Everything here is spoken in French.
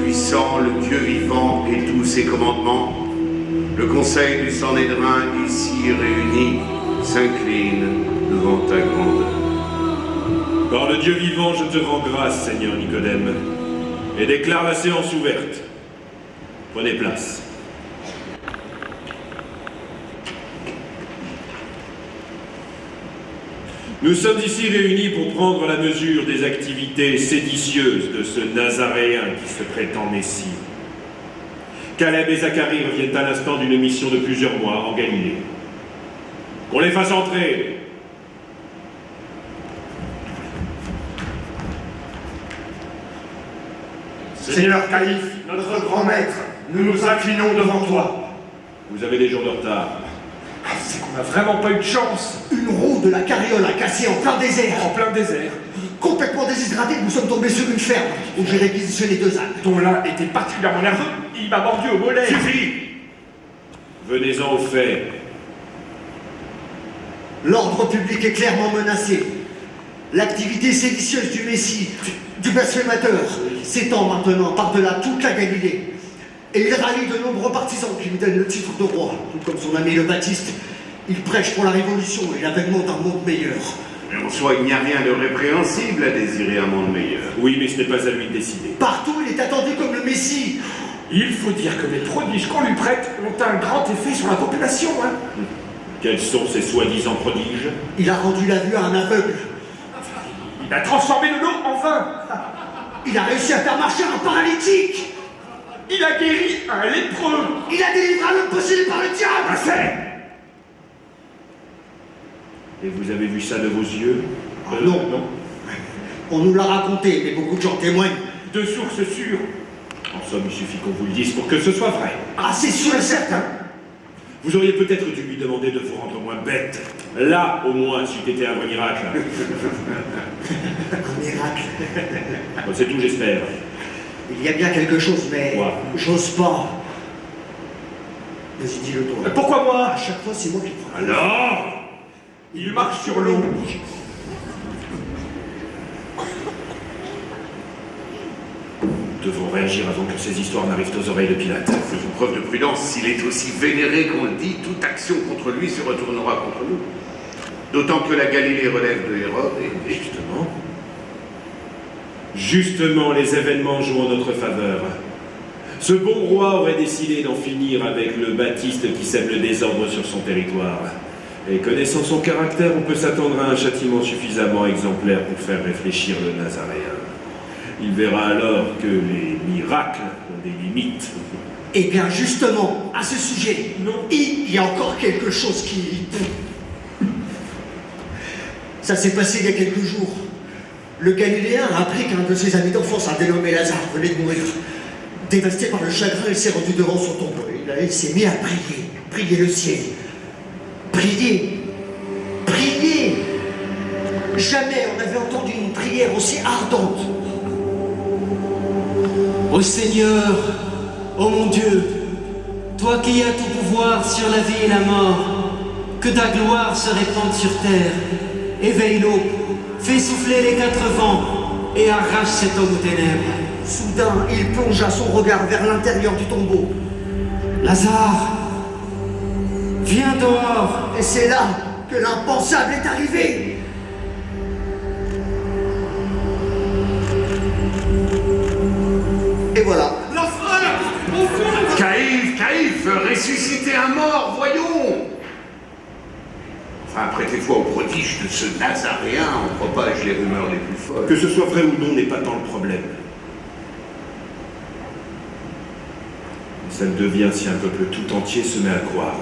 Tout-Puissant, le Dieu vivant et tous ses commandements, le Conseil du Sanhédrin ici réuni s'incline devant ta grandeur. Par le Dieu vivant, je te rends grâce, Seigneur Nicodème, et déclare la séance ouverte. Prenez place. Nous sommes ici réunis pour prendre la mesure des activités séditieuses de ce Nazaréen qui se prétend Messie. Caleb et Zacharie reviennent à l'instant d'une mission de plusieurs mois en Galilée. Qu'on les fasse entrer. Seigneur Caïphe, notre grand maître, nous nous inclinons devant toi. Vous avez des jours de retard. C'est qu'on n'a vraiment pas eu de chance. Une roue de la carriole a cassé en plein désert. En plein désert. Complètement déshydraté, nous sommes tombés sur une ferme où j'ai réquisitionné 2 ânes. Ton lin était particulièrement nerveux. Il m'a mordu au mollet. Suffit! Venez-en aux faits. L'ordre public est clairement menacé. L'activité séditieuse du Messie, du blasphémateur, s'étend maintenant par-delà toute la Galilée. Et il rallie de nombreux partisans qui lui donnent le titre de roi. Tout comme son ami le Baptiste, il prêche pour la révolution et l'avènement d'un monde meilleur. Mais en soi, il n'y a rien de répréhensible à désirer un monde meilleur. Oui, mais ce n'est pas à lui de décider. Partout, il est attendu comme le Messie. Il faut dire que les prodiges qu'on lui prête ont un grand effet sur la population, hein. Quels sont ces soi-disant prodiges? Il a rendu la vue à un aveugle. Il a transformé de l'eau en vin. Il a réussi à faire marcher un paralytique. Il a guéri un lépreux. Il a délivré un homme possédé par le diable. Assez. Et vous avez vu ça de vos yeux? Non. On nous l'a raconté, mais beaucoup de gens témoignent. De sources sûres. En somme, il suffit qu'on vous le dise pour que ce soit vrai. Ah, c'est sûr et certain. Vous auriez peut-être dû lui demander de vous rendre moins bête. Là, au moins, c'eût été un vrai miracle. Un miracle. Bon, c'est tout, j'espère. Il y a bien quelque chose, mais Quoi? j'ose pas. Vas-y, dis-le toi. Pourquoi moi? À chaque fois, c'est moi qui prends. Alors? Il marche sur l'eau. Nous devons réagir avant que ces histoires n'arrivent aux oreilles de Pilate. Faisons preuve de prudence. S'il est aussi vénéré qu'on le dit, toute action contre lui se retournera contre nous. D'autant que la Galilée relève de Hérode et... Justement, les événements jouent en notre faveur. Ce bon roi aurait décidé d'en finir avec le Baptiste qui sème le désordre sur son territoire. Et connaissant son caractère, on peut s'attendre à un châtiment suffisamment exemplaire pour faire réfléchir le Nazaréen. Il verra alors que les miracles ont des limites. Eh bien, justement, à ce sujet, il y a encore quelque chose qui... Ça s'est passé il y a quelques jours. Le Galiléen a appris qu'un de ses amis d'enfance, un dénommé Lazare, venait de mourir. Dévasté par le chagrin, il s'est rendu devant son tombeau. Il s'est mis à prier le ciel. Prier. Jamais on n'avait entendu une prière aussi ardente. Ô Seigneur, ô mon Dieu, toi qui as tout pouvoir sur la vie et la mort, que ta gloire se répande sur terre. Éveille l'eau, fais souffler les 4 vents et arrache cet homme aux ténèbres. Soudain, il plongea son regard vers l'intérieur du tombeau. Lazare, viens dehors. Et c'est là que l'impensable est arrivé. Et voilà. Caïphe, ressusciter un mort, voyons. Enfin, prêtez-vous au prodige de ce Nazaréen, on propage les rumeurs les plus folles. Que ce soit vrai ou non n'est pas tant le problème. Ça devient si un peuple tout entier se met à croire.